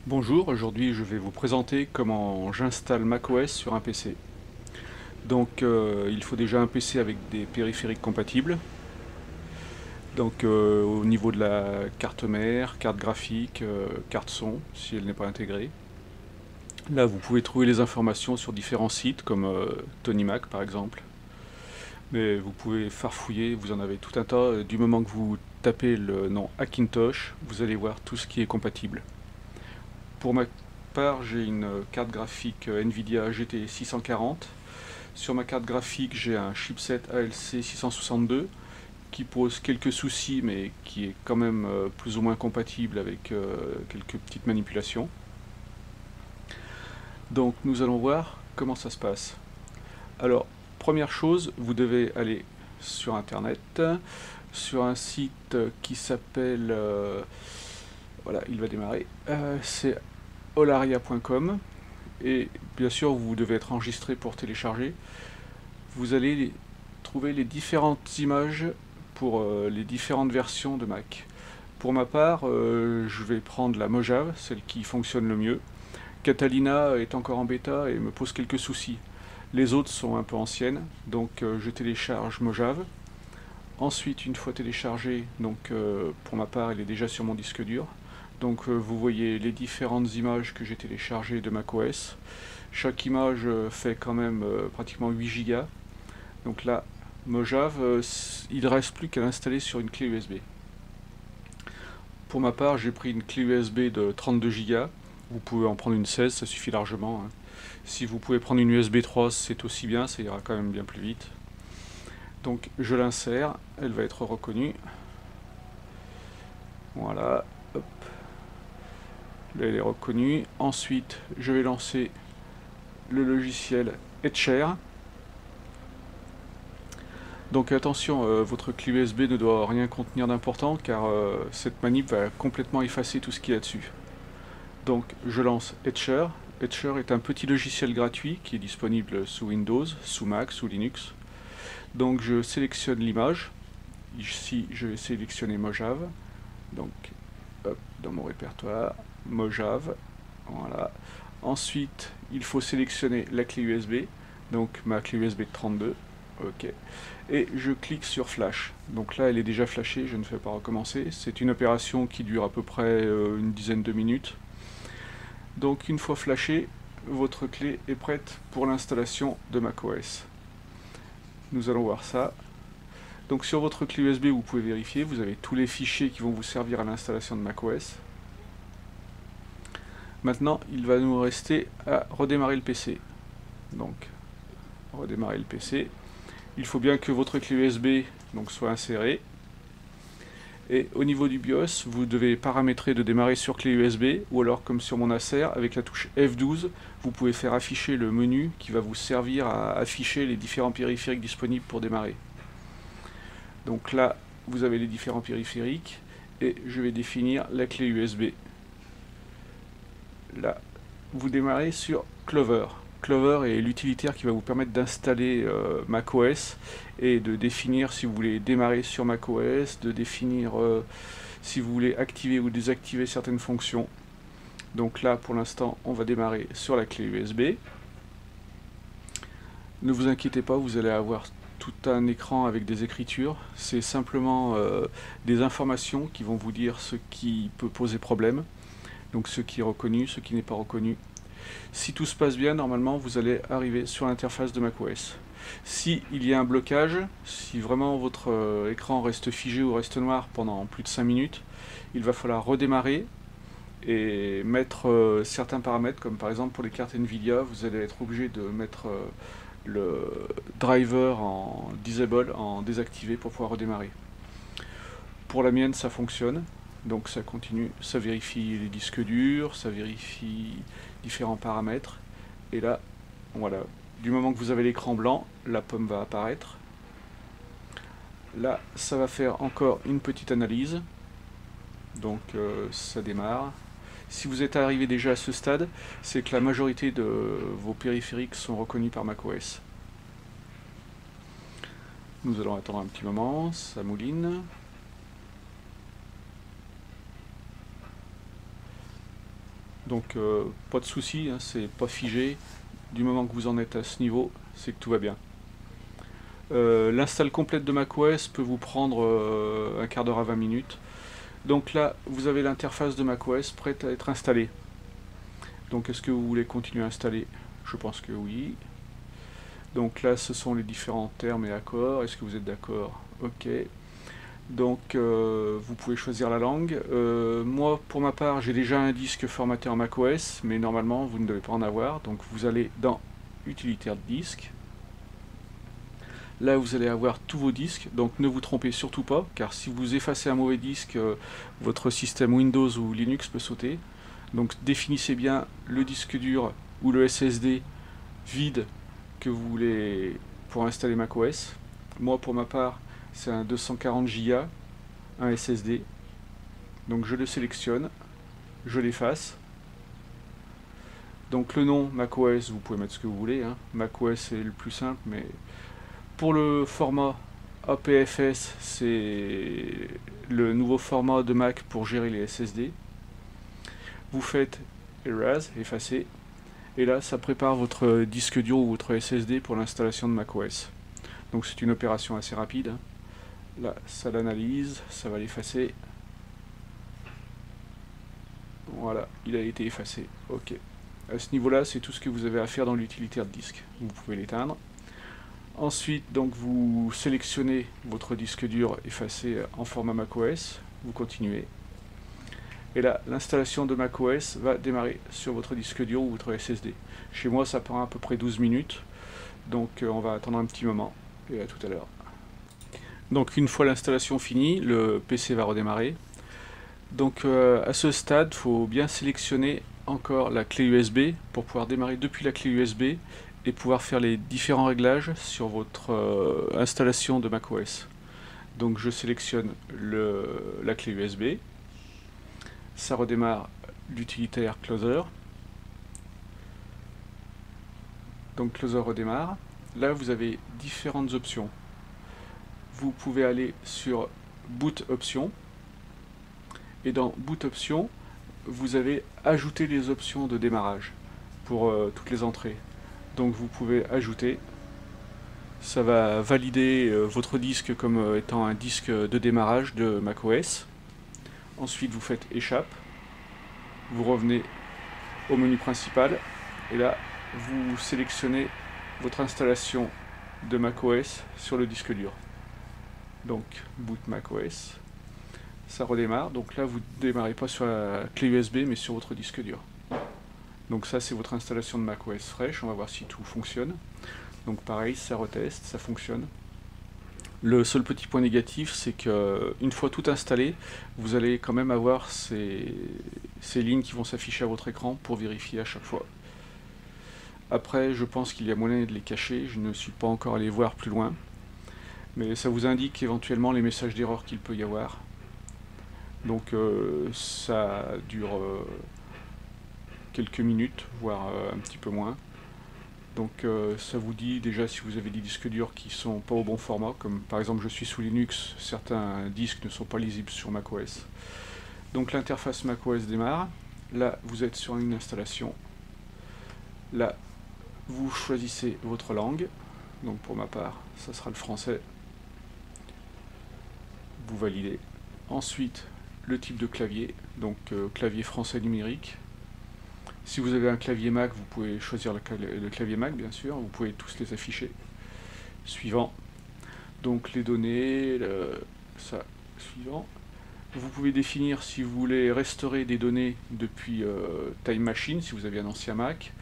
Bonjour, aujourd'hui je vais vous présenter comment j'installe macOS sur un PC. Donc il faut déjà un PC avec des périphériques compatibles. Donc au niveau de la carte mère, carte graphique, carte son, si elle n'est pas intégrée. Là vous pouvez trouver les informations sur différents sites comme Tony Mac par exemple. Mais vous pouvez farfouiller, vous en avez tout un tas. Du moment que vous tapez le nom Hackintosh, vous allez voir tout ce qui est compatible. Pour ma part, j'ai une carte graphique Nvidia GT 640. Sur ma carte graphique, j'ai un chipset ALC 662 qui pose quelques soucis, mais qui est quand même plus ou moins compatible avec quelques petites manipulations. Donc nous allons voir comment ça se passe. Alors, première chose, vous devez aller sur Internet, sur un site qui s'appelle... voilà, il va démarrer. C'est olaria.com. Et bien sûr, vous devez être enregistré pour télécharger. Vous allez trouver les différentes images pour les différentes versions de Mac. Pour ma part, je vais prendre la Mojave, celle qui fonctionne le mieux. Catalina est encore en bêta et me pose quelques soucis. Les autres sont un peu anciennes, donc je télécharge Mojave. Ensuite, une fois téléchargée, donc pour ma part, elle est déjà sur mon disque dur. Donc vous voyez les différentes images que j'ai téléchargées de macOS. Chaque image fait quand même pratiquement 8 Go. Donc là, Mojave, il ne reste plus qu'à l'installer sur une clé USB. Pour ma part, j'ai pris une clé USB de 32 Go. Vous pouvez en prendre une 16, ça suffit largement, hein. Si vous pouvez prendre une USB 3, c'est aussi bien, ça ira quand même bien plus vite. Donc je l'insère, elle va être reconnue. Voilà, hop. Là elle est reconnue. Ensuite, je vais lancer le logiciel Etcher. Donc attention, votre clé USB ne doit rien contenir d'important car cette manip va complètement effacer tout ce qu'il y a dessus. Donc je lance Etcher. Etcher est un petit logiciel gratuit qui est disponible sous Windows, sous Mac, sous Linux. Donc je sélectionne l'image. Ici je vais sélectionner Mojave. Donc hop, dans mon répertoire, Mojave. Voilà. Ensuite il faut sélectionner la clé USB. Donc ma clé USB de 32. Ok. Et je clique sur Flash. Donc là, elle est déjà flashée, je ne vais pas recommencer. C'est une opération qui dure à peu près une dizaine de minutes. Donc une fois flashée, votre clé est prête pour l'installation de macOS. Nous allons voir ça. Donc sur votre clé USB, vous pouvez vérifier, vous avez tous les fichiers qui vont vous servir à l'installation de macOS. Maintenant, il va nous rester à redémarrer le PC. Donc, redémarrer le PC. Il faut bien que votre clé USB donc, soit insérée. Et au niveau du BIOS, vous devez paramétrer de démarrer sur clé USB, ou alors comme sur mon Acer, avec la touche F12, vous pouvez faire afficher le menu qui va vous servir à afficher les différents périphériques disponibles pour démarrer. Donc là, vous avez les différents périphériques, et je vais définir la clé USB. Là, vous démarrez sur Clover. Clover est l'utilitaire qui va vous permettre d'installer macOS et de définir si vous voulez démarrer sur macOS, de définir si vous voulez activer ou désactiver certaines fonctions. Donc là, pour l'instant, on va démarrer sur la clé USB. Ne vous inquiétez pas, vous allez avoir tout un écran avec des écritures. C'est simplement des informations qui vont vous dire ce qui peut poser problème. Donc ce qui est reconnu, ce qui n'est pas reconnu. Si tout se passe bien, normalement, vous allez arriver sur l'interface de macOS. Si il y a un blocage, si vraiment votre écran reste figé ou reste noir pendant plus de 5 minutes, il va falloir redémarrer et mettre certains paramètres, comme par exemple pour les cartes Nvidia, vous allez être obligé de mettre le driver en disable, en désactivé pour pouvoir redémarrer. Pour la mienne, ça fonctionne. Donc ça continue, ça vérifie les disques durs, ça vérifie différents paramètres. Et là, voilà, du moment que vous avez l'écran blanc, la pomme va apparaître. Là, ça va faire encore une petite analyse. Donc ça démarre. Si vous êtes arrivé déjà à ce stade, c'est que la majorité de vos périphériques sont reconnus par macOS. Nous allons attendre un petit moment, ça mouline. Donc pas de souci, hein, c'est pas figé. Du moment que vous en êtes à ce niveau, c'est que tout va bien. L'install complète de macOS peut vous prendre un quart d'heure à 20 minutes. Donc là, vous avez l'interface de macOS prête à être installée. Donc est-ce que vous voulez continuer à installer? Je pense que oui. Donc là, ce sont les différents termes et accords. Est-ce que vous êtes d'accord? Ok. Donc vous pouvez choisir la langue. Moi, pour ma part, j'ai déjà un disque formaté en macOS, mais normalement, vous ne devez pas en avoir. Donc vous allez dans Utilitaire de disque. Là, vous allez avoir tous vos disques, donc ne vous trompez surtout pas, car si vous effacez un mauvais disque, votre système Windows ou Linux peut sauter. Donc définissez bien le disque dur ou le SSD vide que vous voulez pour installer macOS. Moi, pour ma part, c'est un 240 Go, un SSD. Donc je le sélectionne, je l'efface. Donc le nom macOS, vous pouvez mettre ce que vous voulez, hein. macOS c'est le plus simple, mais pour le format APFS, c'est le nouveau format de Mac pour gérer les SSD. Vous faites Erase, effacer, et là ça prépare votre disque dur ou votre SSD pour l'installation de macOS. Donc c'est une opération assez rapide. Là, ça l'analyse, ça va l'effacer. Voilà, il a été effacé. Ok. À ce niveau-là, c'est tout ce que vous avez à faire dans l'utilitaire de disque. Vous pouvez l'éteindre. Ensuite, donc, vous sélectionnez votre disque dur effacé en format macOS. Vous continuez. Et là, l'installation de macOS va démarrer sur votre disque dur ou votre SSD. Chez moi, ça prend à peu près 12 minutes. Donc, on va attendre un petit moment. Et à tout à l'heure. Donc, une fois l'installation finie, le PC va redémarrer. Donc, à ce stade, il faut bien sélectionner encore la clé USB pour pouvoir démarrer depuis la clé USB et pouvoir faire les différents réglages sur votre installation de macOS. Donc je sélectionne la clé USB, ça redémarre l'utilitaire Closer, donc Closer redémarre. Là vous avez différentes options. Vous pouvez aller sur Boot Options, et dans Boot Options, vous avez ajouté les options de démarrage pour toutes les entrées. Donc vous pouvez ajouter, ça va valider votre disque comme étant un disque de démarrage de macOS. Ensuite vous faites échappe, vous revenez au menu principal et là vous sélectionnez votre installation de macOS sur le disque dur. Donc boot macOS, ça redémarre, donc là vous ne démarrez pas sur la clé USB mais sur votre disque dur. Donc ça c'est votre installation de macOS fraîche, on va voir si tout fonctionne. Donc pareil, ça reteste, ça fonctionne. Le seul petit point négatif, c'est que une fois tout installé, vous allez quand même avoir ces lignes qui vont s'afficher à votre écran pour vérifier à chaque fois. Après, je pense qu'il y a moyen de les cacher, je ne suis pas encore allé voir plus loin. Mais ça vous indique éventuellement les messages d'erreur qu'il peut y avoir. Donc ça dure quelques minutes, voire un petit peu moins. Donc ça vous dit déjà si vous avez des disques durs qui sont pas au bon format, comme par exemple je suis sous Linux, certains disques ne sont pas lisibles sur macOS. Donc l'interface macOS démarre, là vous êtes sur une installation, là vous choisissez votre langue, donc pour ma part ça sera le français, vous validez. Ensuite le type de clavier, donc clavier français numérique. Si vous avez un clavier Mac, vous pouvez choisir le clavier Mac, bien sûr. Vous pouvez tous les afficher. Suivant. Donc les données, ça, suivant. Vous pouvez définir si vous voulez restaurer des données depuis Time Machine, si vous avez un ancien Mac.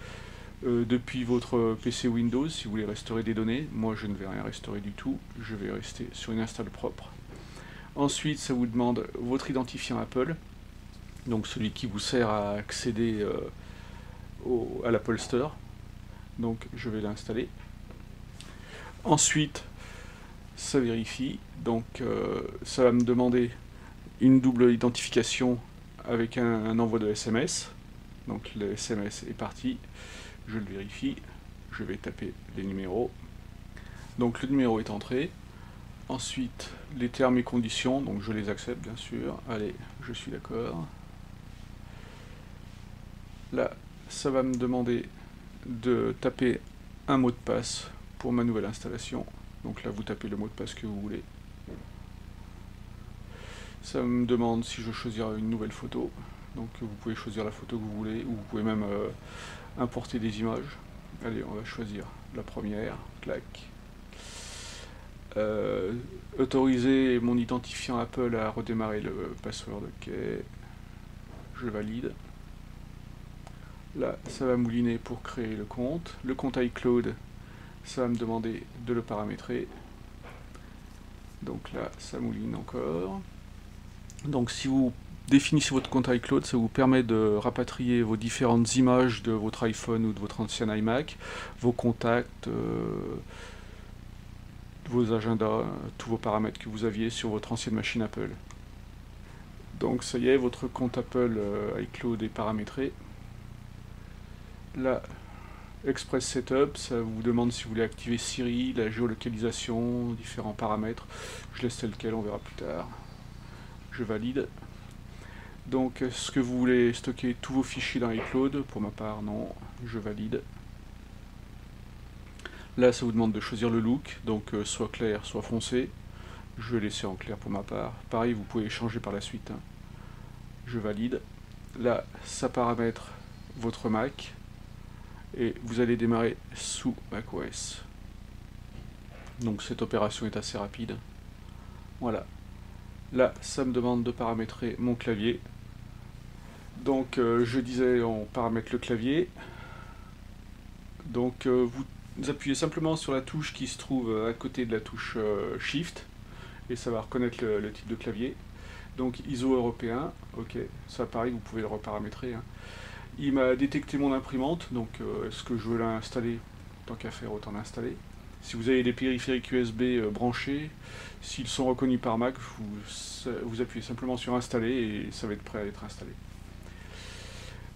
Depuis votre PC Windows, si vous voulez restaurer des données. Moi, je ne vais rien restaurer du tout. Je vais rester sur une install propre. Ensuite, ça vous demande votre identifiant Apple. Donc celui qui vous sert à accéder à l'Apple Store. Donc je vais l'installer. Ensuite, ça vérifie. Donc ça va me demander une double identification avec un envoi de SMS. Donc le SMS est parti. Je le vérifie. Je vais taper les numéros. Donc le numéro est entré. Ensuite, les termes et conditions. Donc je les accepte bien sûr. Allez, je suis d'accord. Là, ça va me demander de taper un mot de passe pour ma nouvelle installation. Donc là, vous tapez le mot de passe que vous voulez. Ça me demande si je veux choisir une nouvelle photo. Donc vous pouvez choisir la photo que vous voulez, ou vous pouvez même importer des images. Allez, on va choisir la première. Clac. Autoriser mon identifiant Apple à redémarrer le password. Ok. Je valide. Là, ça va mouliner pour créer le compte. Le compte iCloud, ça va me demander de le paramétrer. Donc là, ça mouline encore. Donc si vous définissez votre compte iCloud, ça vous permet de rapatrier vos différentes images de votre iPhone ou de votre ancien iMac, vos contacts, vos agendas, tous vos paramètres que vous aviez sur votre ancienne machine Apple. Donc ça y est, votre compte Apple iCloud est paramétré. Là, Express Setup, ça vous demande si vous voulez activer Siri, la géolocalisation, différents paramètres. Je laisse tel quel, on verra plus tard. Je valide. Donc, est-ce que vous voulez stocker tous vos fichiers dans iCloud? Pour ma part, non. Je valide. Là, ça vous demande de choisir le look, donc soit clair, soit foncé. Je vais laisser en clair pour ma part. Pareil, vous pouvez changer par la suite. Hein. Je valide. Là, ça paramètre votre Mac. Et vous allez démarrer sous macOS. Donc cette opération est assez rapide. Voilà. Là, ça me demande de paramétrer mon clavier. Donc je disais, on paramètre le clavier. Donc vous appuyez simplement sur la touche qui se trouve à côté de la touche Shift. Et ça va reconnaître le type de clavier. Donc ISO européen. Ok, ça pareil, vous pouvez le reparamétrer. Hein. Il m'a détecté mon imprimante, donc est-ce que je veux l'installer? Tant qu'à faire, autant l'installer. Si vous avez des périphériques USB branchés, s'ils sont reconnus par Mac, vous appuyez simplement sur installer et ça va être prêt à être installé.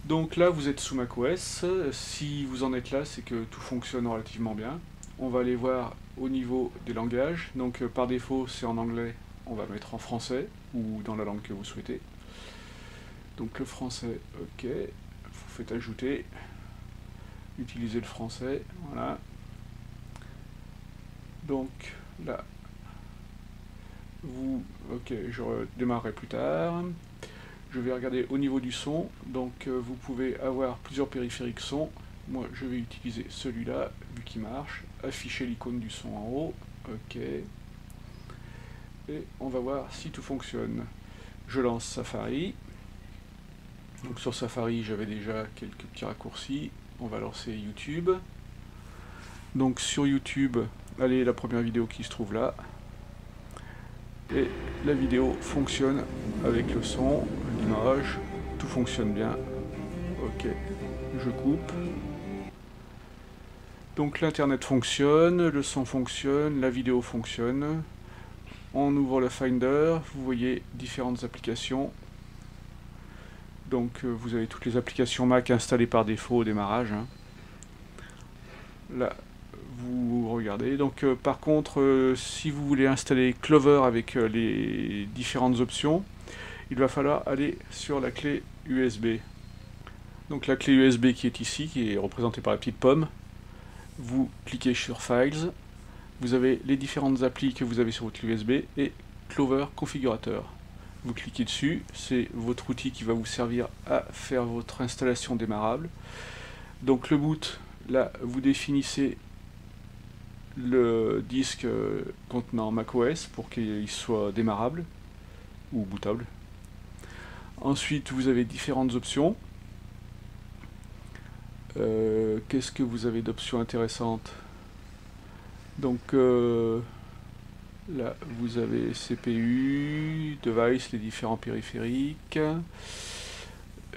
Donc là, vous êtes sous macOS. Si vous en êtes là, c'est que tout fonctionne relativement bien. On va aller voir au niveau des langages. Donc par défaut, c'est en anglais. On va mettre en français ou dans la langue que vous souhaitez. Donc le français, ok. Vous faites ajouter, utiliser le français, voilà. Donc là, ok, je redémarrerai plus tard. Je vais regarder au niveau du son, donc vous pouvez avoir plusieurs périphériques son. Moi, je vais utiliser celui-là, vu qu'il marche. Afficher l'icône du son en haut, ok. Et on va voir si tout fonctionne. Je lance Safari. Donc sur Safari, j'avais déjà quelques petits raccourcis. On va lancer YouTube. Donc sur YouTube, allez, la première vidéo qui se trouve là. Et la vidéo fonctionne avec le son, l'image, tout fonctionne bien. Ok, je coupe. Donc l'internet fonctionne, le son fonctionne, la vidéo fonctionne. On ouvre le Finder, vous voyez différentes applications. Donc vous avez toutes les applications Mac installées par défaut au démarrage. Hein. Là, vous regardez. Donc par contre, si vous voulez installer Clover avec les différentes options, il va falloir aller sur la clé USB. Donc la clé USB qui est ici, qui est représentée par la petite pomme, vous cliquez sur Files, vous avez les différentes applis que vous avez sur votre clé USB et Clover Configurateur. Vous cliquez dessus, c'est votre outil qui va vous servir à faire votre installation démarrable. Donc le boot, là vous définissez le disque contenant macOS pour qu'il soit démarrable ou bootable. Ensuite vous avez différentes options. Qu'est-ce que vous avez d'options intéressantes? Donc là, vous avez CPU, device, les différents périphériques,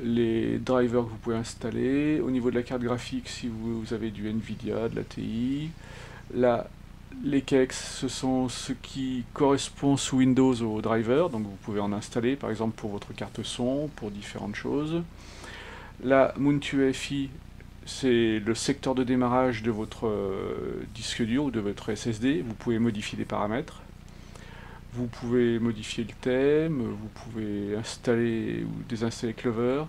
les drivers que vous pouvez installer. Au niveau de la carte graphique, si vous avez du Nvidia, de la TI. Là, les KEX, ce sont ce qui correspond sous Windows aux drivers, donc vous pouvez en installer, par exemple pour votre carte son, pour différentes choses. Là, Muntui, c'est le secteur de démarrage de votre disque dur ou de votre SSD. Vous pouvez modifier des paramètres. Vous pouvez modifier le thème. Vous pouvez installer ou désinstaller Clover.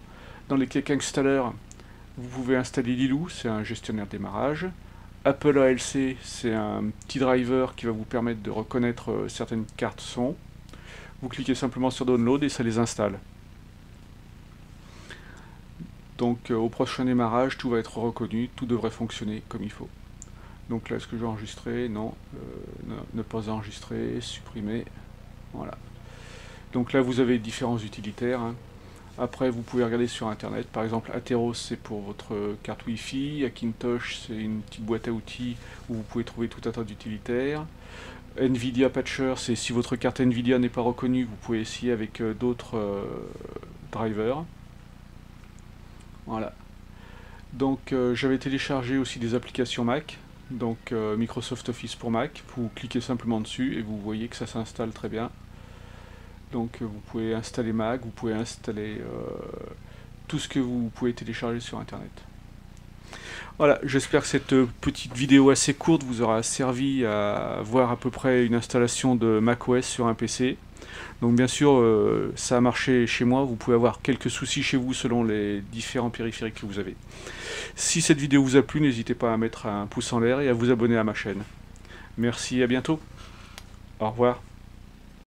Dans les Cake Installer, vous pouvez installer Lilou, c'est un gestionnaire de démarrage. Apple ALC, c'est un petit driver qui va vous permettre de reconnaître certaines cartes son. Vous cliquez simplement sur Download et ça les installe. Donc au prochain démarrage, tout va être reconnu, tout devrait fonctionner comme il faut. Donc là, est-ce que je vais enregistrer? Non. Ne pas enregistrer, supprimer. Voilà. Donc là, vous avez différents utilitaires, hein. Après, vous pouvez regarder sur Internet. Par exemple, Atheros, c'est pour votre carte Wi-Fi. Hackintosh, c'est une petite boîte à outils où vous pouvez trouver tout un tas d'utilitaires. Nvidia Patcher, c'est si votre carte Nvidia n'est pas reconnue, vous pouvez essayer avec d'autres drivers. Voilà. Donc, j'avais téléchargé aussi des applications Mac. Donc, Microsoft Office pour Mac. Vous cliquez simplement dessus et vous voyez que ça s'installe très bien. Donc vous pouvez installer Mac, vous pouvez installer tout ce que vous pouvez télécharger sur Internet. Voilà, j'espère que cette petite vidéo assez courte vous aura servi à voir à peu près une installation de macOS sur un PC. Donc bien sûr, ça a marché chez moi, vous pouvez avoir quelques soucis chez vous selon les différents périphériques que vous avez. Si cette vidéo vous a plu, n'hésitez pas à mettre un pouce en l'air et à vous abonner à ma chaîne. Merci, à bientôt. Au revoir.